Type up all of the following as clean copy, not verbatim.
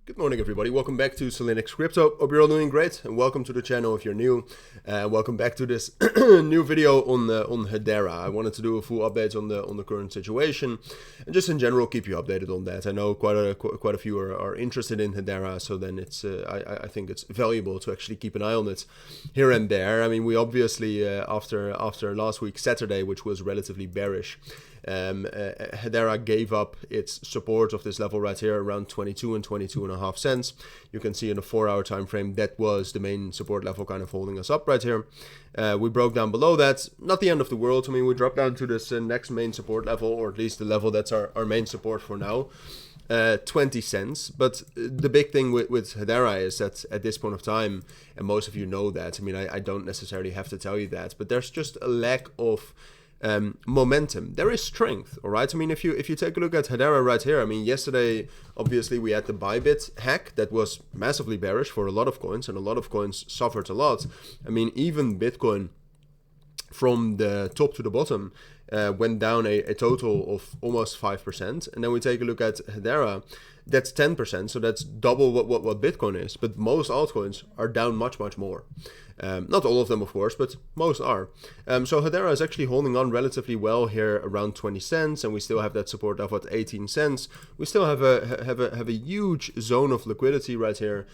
Good morning, everybody. Welcome back to Cilinix Crypto. Hope you're all doing great, and welcome to the channel if you're new. Welcome back to this new video on Hedera. I wanted to do a full update on the current situation, and just in general keep you updated on that. I know quite a few are interested in Hedera, so then it's I think it's valuable to actually keep an eye on it here and there. I mean, we obviously after last week Saturday, which was relatively bearish. Hedera gave up its support of this level right here around 22 and 22.5 cents. You can see in a 4-hour time frame that was the main support level kind of holding us up right here. We broke down below that, not the end of the world. I mean, we dropped down to this next main support level, or at least the level that's our main support for now. 20 cents. But the big thing with Hedera is that at this point of time, and most of you know that, I mean, I don't necessarily have to tell you that, but there's just a lack of momentum. There is strength, all right? I mean, if you take a look at Hedera right here, I mean, yesterday, obviously, we had the Bybit hack that was massively bearish for a lot of coins, and a lot of coins suffered a lot. I mean, even Bitcoin from the top to the bottom went down a total of almost 5%. And then we take a look at Hedera, that's 10%, so that's double what Bitcoin is. But most altcoins are down much more. Not all of them, of course, but most are. So Hedera is actually holding on relatively well here around 20 cents, and we still have that support level at 18 cents. We still have a huge zone of liquidity right here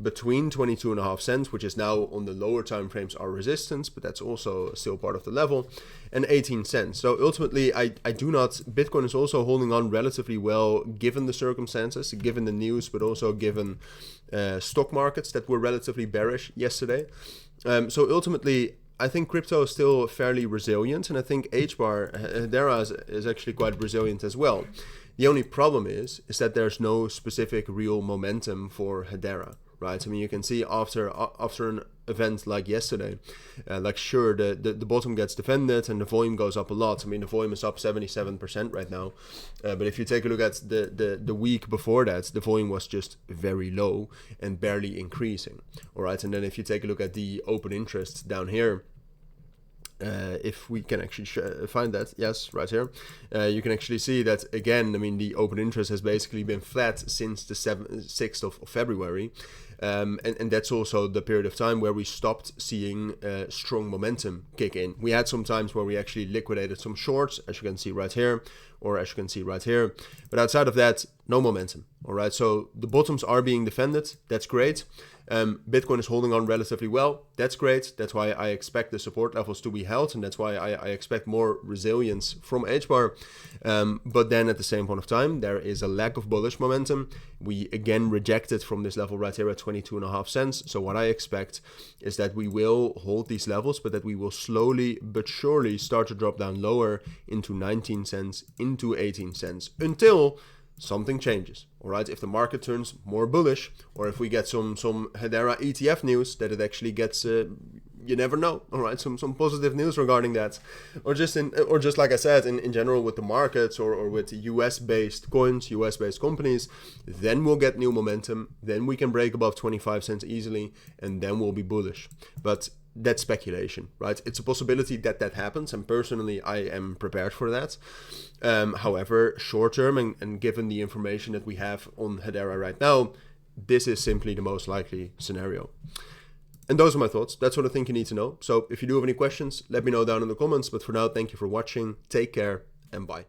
between 22.5 cents, which is now on the lower time frames our resistance, but that's also still part of the level, and 18 cents. So ultimately, I do not, Bitcoin is also holding on relatively well given the circumstances, given the news, but also given stock markets that were relatively bearish yesterday. So ultimately, I think crypto is still fairly resilient, and I think Hbar, Hedera is actually quite resilient as well. The only problem is that there's no specific real momentum for Hedera. Right? I mean, you can see after an event like yesterday, like sure, the bottom gets defended and the volume goes up a lot. I mean, the volume is up 77% right now. But if you take a look at the week before that, the volume was just very low and barely increasing. All right. And then if you take a look at the open interest down here, if we can actually find that, yes, right here, you can actually see that again. I mean, the open interest has basically been flat since the 6th of February, and that's also the period of time where we stopped seeing strong momentum kick in. We had some times where we actually liquidated some shorts, as you can see right here, or as you can see right here, but outside of that, no momentum. All right, so the bottoms are being defended. That's great. Bitcoin is holding on relatively well. That's great. That's why I expect the support levels to be held, and that's why I expect more resilience from Hbar. But then at the same point of time, there is a lack of bullish momentum. We again rejected from this level right here at 22.5 cents. So what I expect is that we will hold these levels, but that we will slowly but surely start to drop down lower into 19 cents, into 18 cents, until something changes. All right, if the market turns more bullish, or if we get some Hedera ETF news that it actually gets, you never know. All right, some positive news regarding that, or just like I said, in general with the markets or with US-based coins, US-based companies, then we'll get new momentum. Then we can break above 25 cents easily, and then we'll be bullish. But that's speculation, right? It's a possibility that happens, and personally, I am prepared for that. However, short term, and given the information that we have on Hedera right now, this is simply the most likely scenario. And those are my thoughts. That's what I think you need to know. So if you do have any questions, let me know down in the comments. But for now, thank you for watching. Take care, and bye.